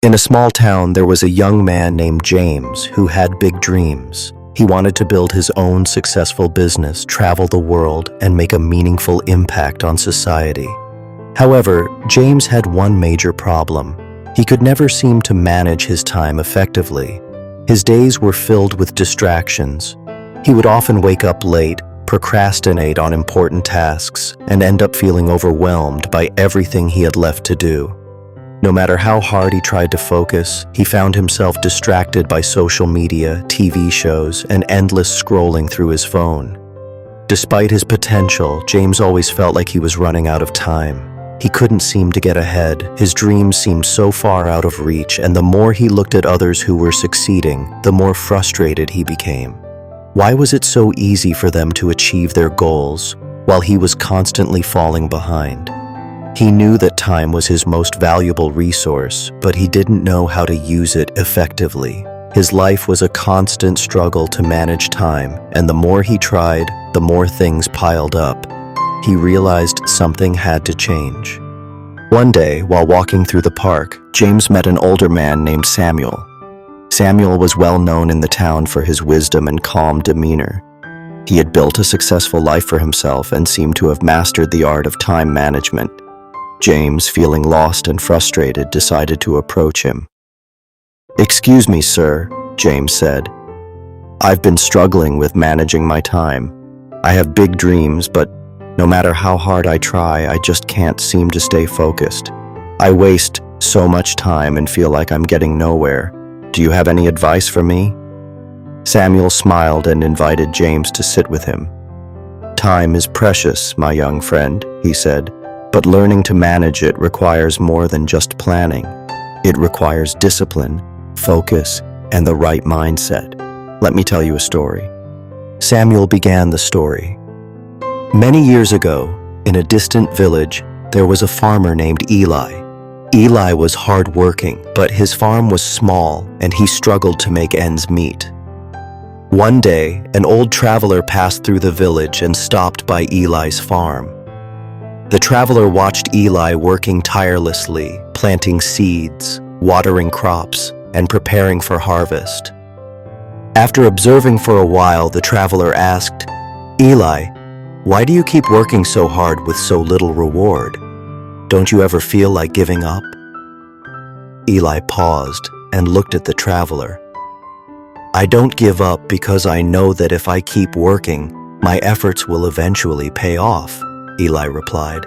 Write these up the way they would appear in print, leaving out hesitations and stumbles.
In a small town, there was a young man named James who had big dreams. He wanted to build his own successful business, travel the world, and make a meaningful impact on society. However, James had one major problem. He could never seem to manage his time effectively. His days were filled with distractions. He would often wake up late, procrastinate on important tasks, and end up feeling overwhelmed by everything he had left to do. No matter how hard he tried to focus, he found himself distracted by social media, TV shows, and endless scrolling through his phone. Despite his potential, James always felt like he was running out of time. He couldn't seem to get ahead. His dreams seemed so far out of reach, and the more he looked at others who were succeeding, the more frustrated he became. Why was it so easy for them to achieve their goals, while he was constantly falling behind? He knew that time was his most valuable resource, but he didn't know how to use it effectively. His life was a constant struggle to manage time, and the more he tried, the more things piled up. He realized something had to change. One day, while walking through the park, James met an older man named Samuel. Samuel was well known in the town for his wisdom and calm demeanor. He had built a successful life for himself and seemed to have mastered the art of time management. James, feeling lost and frustrated, decided to approach him. "Excuse me, sir," James said. "I've been struggling with managing my time. I have big dreams, but no matter how hard I try, I just can't seem to stay focused. I waste so much time and feel like I'm getting nowhere. Do you have any advice for me?" Samuel smiled and invited James to sit with him. "Time is precious, my young friend," he said, "but learning to manage it requires more than just planning. It requires discipline, focus, and the right mindset. Let me tell you a story." Samuel began the story. Many years ago, in a distant village, there was a farmer named Eli. Eli was hard-working, but his farm was small, and he struggled to make ends meet. One day, an old traveler passed through the village and stopped by Eli's farm. The traveler watched Eli working tirelessly, planting seeds, watering crops, and preparing for harvest. After observing for a while, the traveler asked, "Eli, why do you keep working so hard with so little reward? Don't you ever feel like giving up?" Eli paused and looked at the traveler. "I don't give up because I know that if I keep working, my efforts will eventually pay off," Eli replied.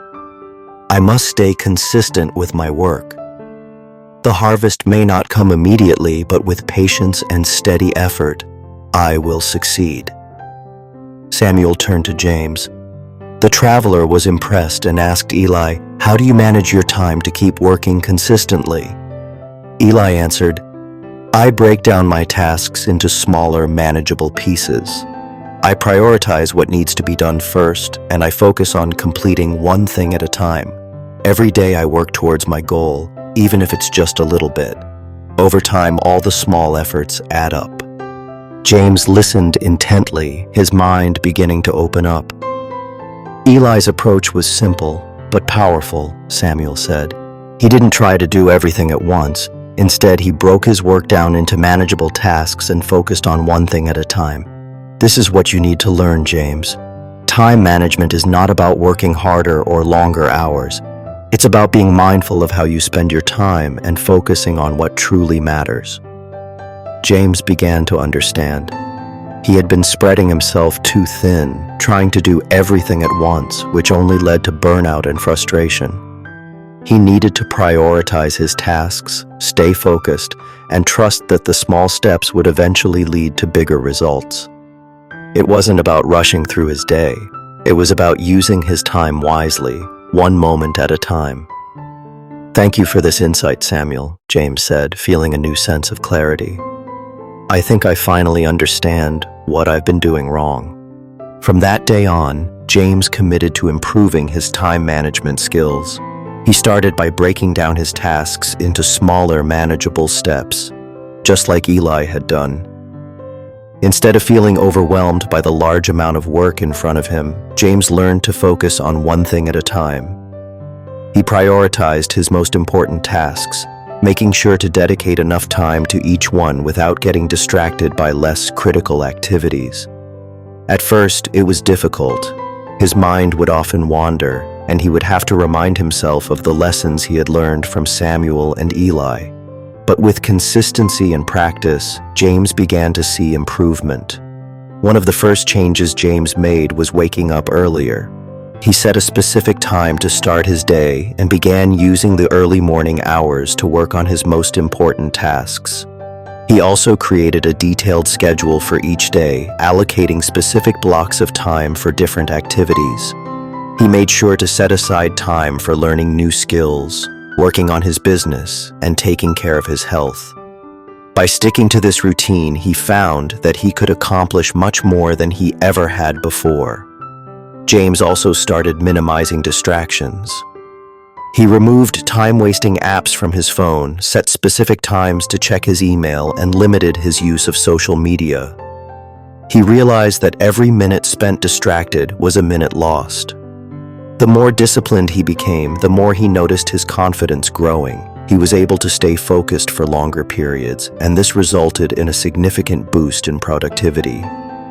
"I must stay consistent with my work. The harvest may not come immediately, but with patience and steady effort, I will succeed." Samuel turned to James. The traveler was impressed and asked Eli, "How do you manage your time to keep working consistently?" Eli answered, "I break down my tasks into smaller, manageable pieces. I prioritize what needs to be done first, and I focus on completing one thing at a time. Every day I work towards my goal, even if it's just a little bit. Over time, all the small efforts add up." James listened intently, his mind beginning to open up. "Eli's approach was simple, but powerful," Samuel said. "He didn't try to do everything at once. Instead, he broke his work down into manageable tasks and focused on one thing at a time. This is what you need to learn, James. Time management is not about working harder or longer hours. It's about being mindful of how you spend your time and focusing on what truly matters." James began to understand. He had been spreading himself too thin, trying to do everything at once, which only led to burnout and frustration. He needed to prioritize his tasks, stay focused, and trust that the small steps would eventually lead to bigger results. It wasn't about rushing through his day. It was about using his time wisely, one moment at a time. "Thank you for this insight, Samuel," James said, feeling a new sense of clarity. "I think I finally understand what I've been doing wrong." From that day on, James committed to improving his time management skills. He started by breaking down his tasks into smaller, manageable steps, just like Eli had done. Instead of feeling overwhelmed by the large amount of work in front of him, James learned to focus on one thing at a time. He prioritized his most important tasks, making sure to dedicate enough time to each one without getting distracted by less critical activities. At first, it was difficult. His mind would often wander, and he would have to remind himself of the lessons he had learned from Samuel and Eli. But with consistency and practice, James began to see improvement. One of the first changes James made was waking up earlier. He set a specific time to start his day and began using the early morning hours to work on his most important tasks. He also created a detailed schedule for each day, allocating specific blocks of time for different activities. He made sure to set aside time for learning new skills, working on his business, and taking care of his health. By sticking to this routine, he found that he could accomplish much more than he ever had before. James also started minimizing distractions. He removed time-wasting apps from his phone, set specific times to check his email, and limited his use of social media. He realized that every minute spent distracted was a minute lost. The more disciplined he became, the more he noticed his confidence growing. He was able to stay focused for longer periods, and this resulted in a significant boost in productivity.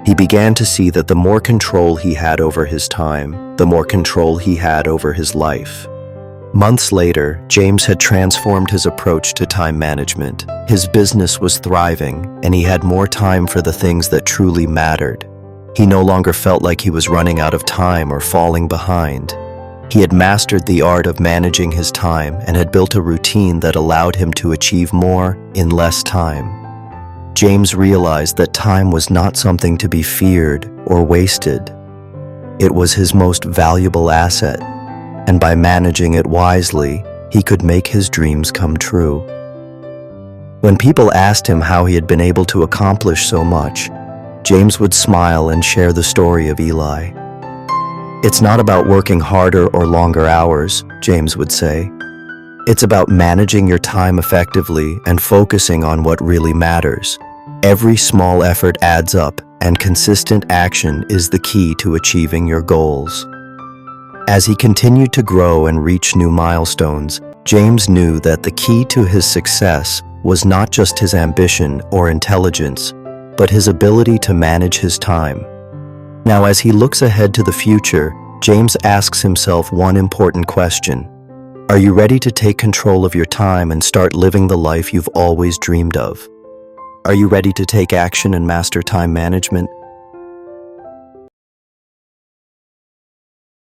He began to see that the more control he had over his time, the more control he had over his life. Months later, James had transformed his approach to time management. His business was thriving, and he had more time for the things that truly mattered. He no longer felt like he was running out of time or falling behind. He had mastered the art of managing his time and had built a routine that allowed him to achieve more in less time. James realized that time was not something to be feared or wasted. It was his most valuable asset, and by managing it wisely, he could make his dreams come true. When people asked him how he had been able to accomplish so much, James would smile and share the story of Eli. "It's not about working harder or longer hours," James would say. "It's about managing your time effectively and focusing on what really matters. Every small effort adds up, and consistent action is the key to achieving your goals." As he continued to grow and reach new milestones, James knew that the key to his success was not just his ambition or intelligence, but his ability to manage his time. Now, as he looks ahead to the future, James asks himself one important question. Are you ready to take control of your time and start living the life you've always dreamed of? Are you ready to take action and master time management?